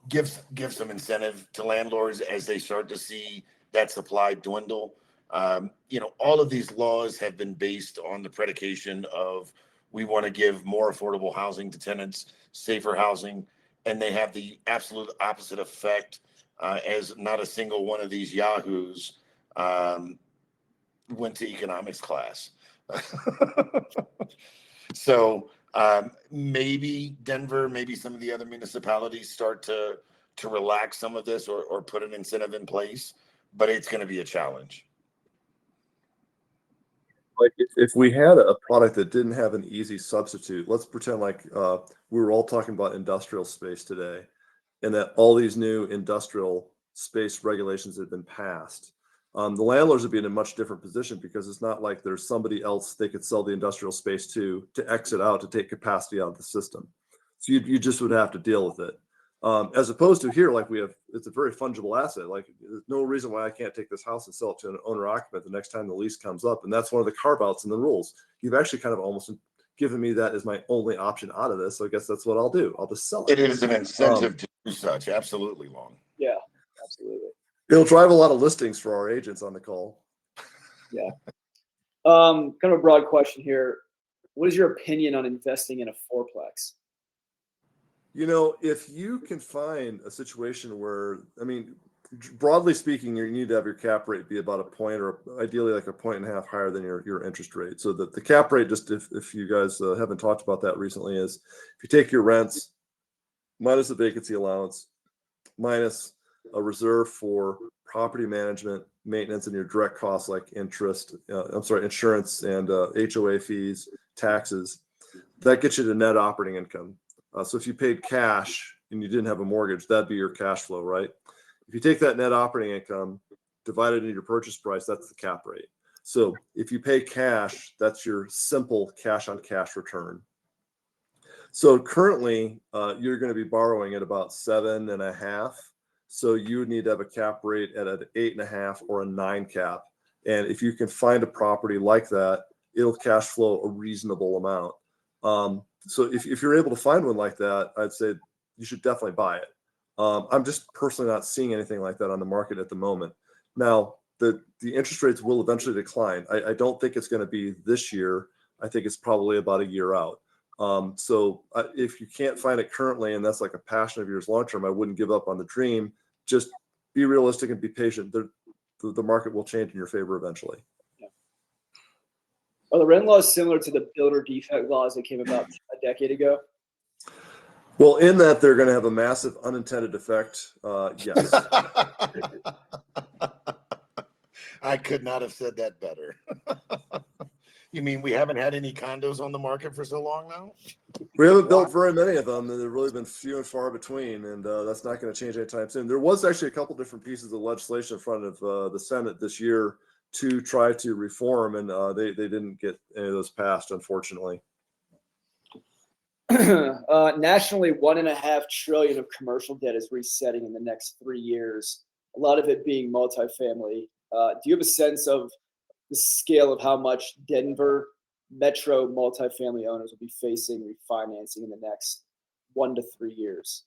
give some incentive to landlords as they start to see that supply dwindle. All of these laws have been based on the predication of we want to give more affordable housing to tenants, safer housing, and they have the absolute opposite effect, as not a single one of these yahoos went to economics class. So maybe Denver, maybe some of the other municipalities start to relax some of this or put an incentive in place, but it's going to be a challenge. Like if we had a product that didn't have an easy substitute, let's pretend like we were all talking about industrial space today, and that all these new industrial space regulations have been passed. The landlords would be in a much different position because it's not like there's somebody else they could sell the industrial space to exit out to take capacity out of the system. So you just would have to deal with it. As opposed to here, like it's a very fungible asset. Like there's no reason why I can't take this house and sell it to an owner occupant the next time the lease comes up. And that's one of the carve outs in the rules. You've actually kind of almost given me that as my only option out of this. So I guess that's what I'll do. I'll just sell it. It is an incentive to do such. Absolutely, Lon. Yeah, absolutely. It'll drive a lot of listings for our agents on the call. Yeah. Kind of a broad question here. What is your opinion on investing in a fourplex? If you can find a situation where, broadly speaking, you need to have your cap rate be about a point or ideally like a point and a half higher than your interest rate. So the cap rate, just if you guys haven't talked about that recently, is if you take your rents minus the vacancy allowance, minus a reserve for property management, maintenance, and your direct costs like insurance and HOA fees, taxes, that gets you to net operating income. So if you paid cash and you didn't have a mortgage, that'd be your cash flow, right? If you take that net operating income, divide it into your purchase price, that's the cap rate. So if you pay cash, that's your simple cash on cash return. So currently, you're going to be borrowing at about 7.5. So you would need to have a cap rate at an 8.5 or a 9 cap. And if you can find a property like that, it'll cash flow a reasonable amount. So if you're able to find one like that, I'd say you should definitely buy it. I'm just personally not seeing anything like that on the market at the moment. Now, the interest rates will eventually decline. I don't think it's going to be this year. I think it's probably about a year out. So if you can't find it currently, and that's like a passion of yours long-term, I wouldn't give up on the dream. Just be realistic and be patient. The market will change in your favor eventually. Yeah. Are the rent laws similar to the builder defect laws that came about a decade ago? Well, in that they're going to have a massive unintended effect. Yes. I could not have said that better. You mean we haven't had any condos on the market for so long now? We haven't built very many of them, and they've really been few and far between, and that's not going to change anytime soon. There was actually a couple different pieces of legislation in front of the Senate this year to try to reform, and they didn't get any of those passed, unfortunately. Nationally, $1.5 trillion of commercial debt is resetting in the next 3 years, a lot of it being multifamily. Do you have a sense of the scale of how much Denver metro multifamily owners will be facing refinancing in the next 1 to 3 years?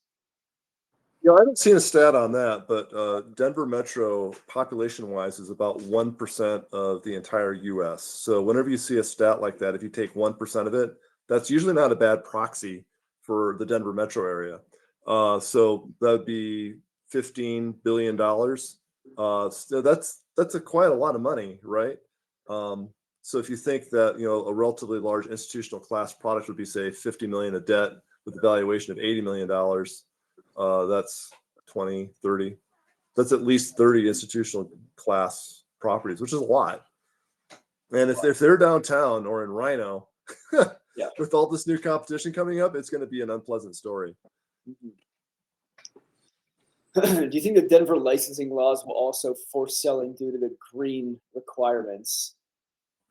I haven't seen a stat on that, but Denver metro population-wise is about 1% of the entire U.S. So whenever you see a stat like that, if you take 1% of it, that's usually not a bad proxy for the Denver metro area. So that'd be $15 billion. So that's quite a lot of money, right? So if you think that, a relatively large institutional class product would be, say, 50 million of debt with a valuation of $80 million, that's 20, 30. That's at least 30 institutional class properties, which is a lot. And if they're downtown or in Rhino, yeah, with all this new competition coming up, it's going to be an unpleasant story. Do you think the Denver licensing laws will also force selling due to the green requirements?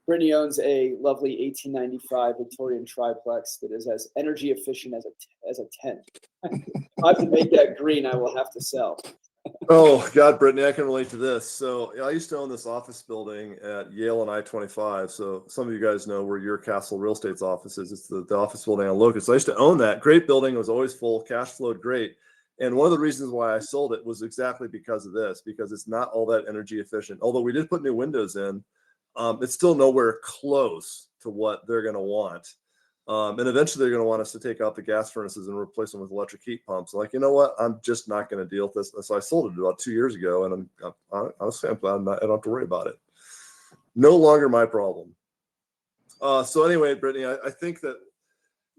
Brittany owns a lovely 1895 Victorian triplex that is as energy efficient as a tent. If I have to make that green, I will have to sell. Oh God, Brittany, I can relate to this. So I used to own this office building at Yale and I-25. So some of you guys know where your Castle Real Estate's office is. It's the office building on Locust. So I used to own that. Great building. It was always full. Cash flowed great. And one of the reasons why I sold it was exactly because of this, because it's not all that energy efficient. Although we did put new windows in, it's still nowhere close to what they're going to want. And eventually they're going to want us to take out the gas furnaces and replace them with electric heat pumps. Like, you know what? I'm just not going to deal with this. So I sold it about 2 years ago, and honestly, I'm glad I don't have to worry about it. No longer my problem. So anyway, Brittany, I think that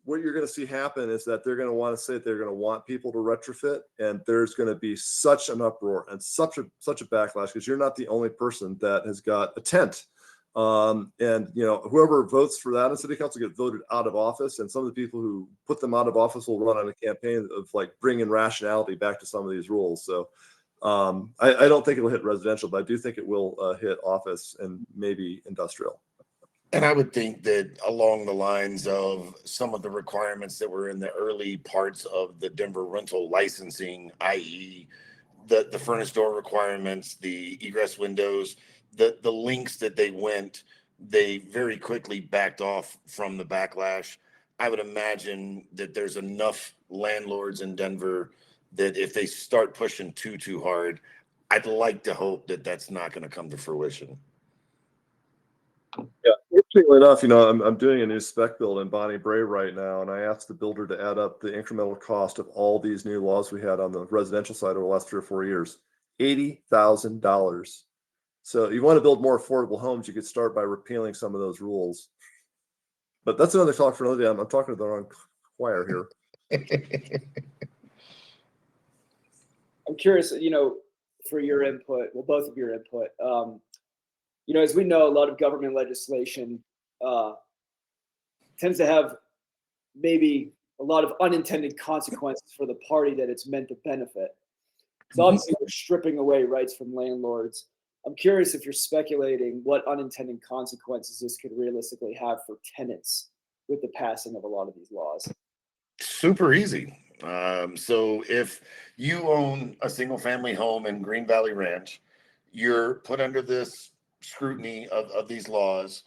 what you're going to see happen is that they're going to want to say they're going to want people to retrofit, and there's going to be such an uproar and such a backlash, because you're not the only person that has got a tent. And whoever votes for that in city council get voted out of office, and some of the people who put them out of office will run on a campaign of like bringing rationality back to some of these rules. So I don't think it'll hit residential, but I do think it will hit office and maybe industrial. And I would think that along the lines of some of the requirements that were in the early parts of the Denver rental licensing, i.e. the furnace door requirements, the egress windows, the links that they went, they very quickly backed off from the backlash. I would imagine that there's enough landlords in Denver that if they start pushing too hard, I'd like to hope that that's not going to come to fruition. Yeah, interestingly enough, I'm doing a new spec build in Bonnie Bray right now, and I asked the builder to add up the incremental cost of all these new laws we had on the residential side over the last 3 or 4 years. $80,000. So you want to build more affordable homes, you could start by repealing some of those rules. But that's another talk for another day. I'm talking to the wrong choir here. I'm curious, for your input, well, both of your input. As we know, a lot of government legislation tends to have maybe a lot of unintended consequences for the party that it's meant to benefit. So obviously we're stripping away rights from landlords. I'm curious if you're speculating what unintended consequences this could realistically have for tenants with the passing of a lot of these laws. Super easy. So if you own a single family home in Green Valley Ranch, you're put under this scrutiny of these laws.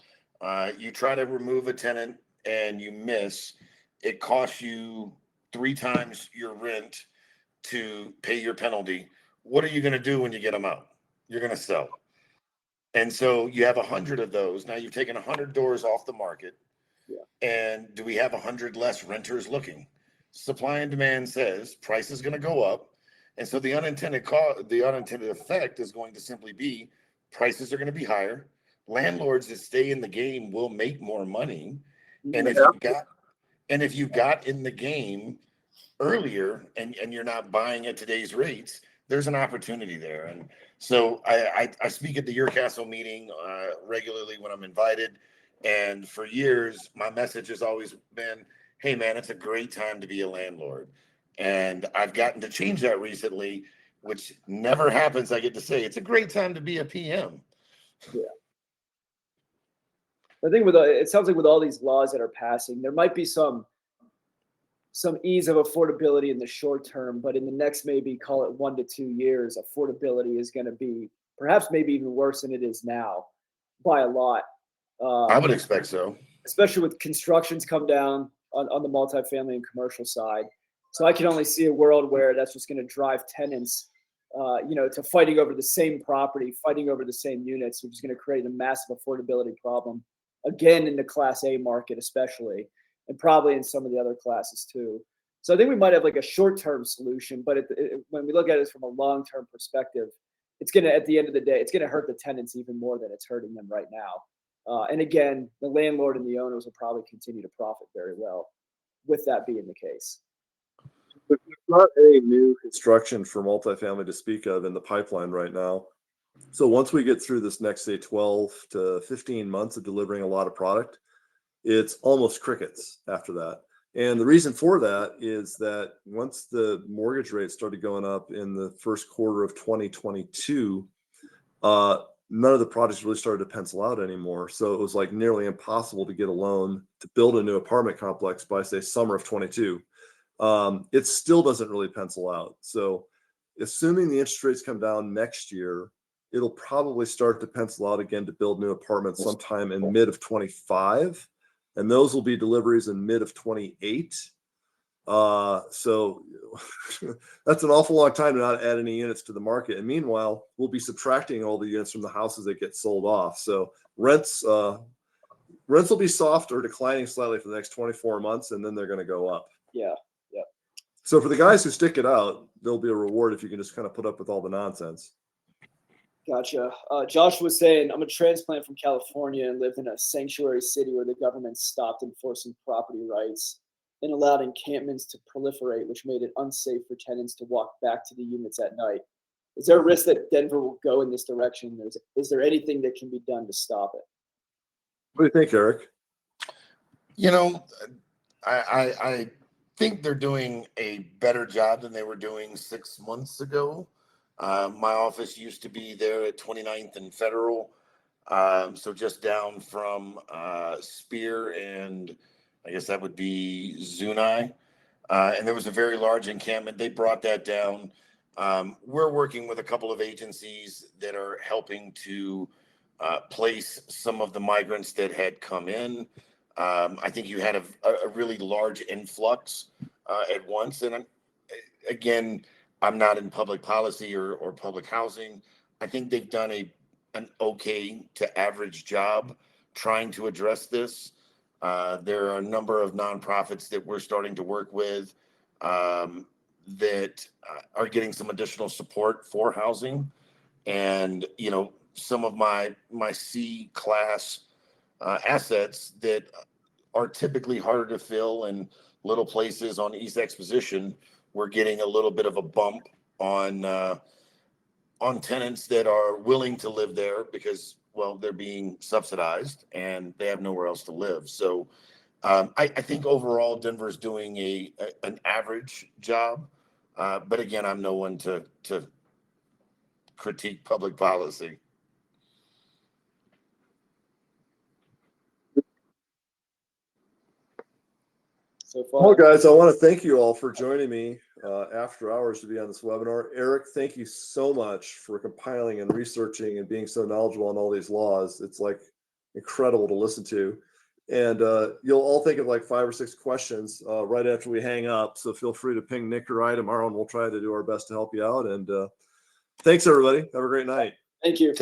You try to remove a tenant and you miss, it costs you 3 times your rent to pay your penalty. What are you going to do when you get them out? You're going to sell. And so you have 100 of those. Now you've taken 100 doors off the market. Yeah. And do we have 100 less renters looking? Supply and demand says price is going to go up. And so the unintended effect is going to simply be prices are going to be higher. Landlords that stay in the game will make more money. And if you got in the game earlier and you're not buying at today's rates, there's an opportunity there. And so I speak at the Your Castle meeting regularly when I'm invited. And for years, my message has always been, hey, man, it's a great time to be a landlord. And I've gotten to change that recently, which never happens. I get to say it's a great time to be a PM. Yeah. I think it sounds like with all these laws that are passing, there might be some ease of affordability in the short term, but in the next, maybe call it 1 to 2 years, affordability is going to be perhaps maybe even worse than it is now by a lot. I would expect so. Especially with constructions come down on the multifamily and commercial side. So I can only see a world where that's just going to drive tenants, to fighting over the same property, fighting over the same units, which is going to create a massive affordability problem, again, in the Class A market especially, and probably in some of the other classes too. So I think we might have like a short-term solution, but when we look at it from a long-term perspective, it's going to, at the end of the day, it's going to hurt the tenants even more than it's hurting them right now. And again, the landlord and the owners will probably continue to profit very well with that being the case. But there's not any new construction for multifamily to speak of in the pipeline right now. So once we get through this next, say, 12 to 15 months of delivering a lot of product, it's almost crickets after that. And the reason for that is that once the mortgage rates started going up in the first quarter of 2022, none of the projects really started to pencil out anymore. So it was like nearly impossible to get a loan to build a new apartment complex by, say, summer of 22. It still doesn't really pencil out. So assuming the interest rates come down next year, it'll probably start to pencil out again to build new apartments sometime in mid of 25. And those will be deliveries in mid of 28. So that's an awful long time to not add any units to the market. And meanwhile, we'll be subtracting all the units from the houses that get sold off. So rents will be soft or declining slightly for the next 24 months, and then they're going to go up. Yeah. So for the guys who stick it out, there'll be a reward if you can just kind of put up with all the nonsense. Gotcha. Josh was saying, I'm a transplant from California and lived in a sanctuary city where the government stopped enforcing property rights and allowed encampments to proliferate, which made it unsafe for tenants to walk back to the units at night. Is there a risk that Denver will go in this direction? Is there anything that can be done to stop it? What do you think, Eric? I think they're doing a better job than they were doing 6 months ago. My office used to be there at 29th and Federal, so just down from Spear and I guess that would be Zuni. And there was a very large encampment. They brought that down. We're working with a couple of agencies that are helping to place some of the migrants that had come in. I think you had a really large influx at once. And I'm not in public policy or public housing. I think they've done an okay to average job trying to address this. There are a number of nonprofits that we're starting to work with that are getting some additional support for housing. And, some of my C class assets that are typically harder to fill in little places on East Exposition, we're getting a little bit of a bump on tenants that are willing to live there because, well, they're being subsidized and they have nowhere else to live. So I think overall Denver's doing an average job. But again, I'm no one to critique public policy. So far. Well, guys, I want to thank you all for joining me after hours to be on this webinar. Eric, thank you so much for compiling and researching and being so knowledgeable on all these laws. It's like incredible to listen to. And you'll all think of like 5 or 6 questions right after we hang up. So feel free to ping Nick or I tomorrow and we'll try to do our best to help you out. And thanks, everybody. Have a great night. Thank you.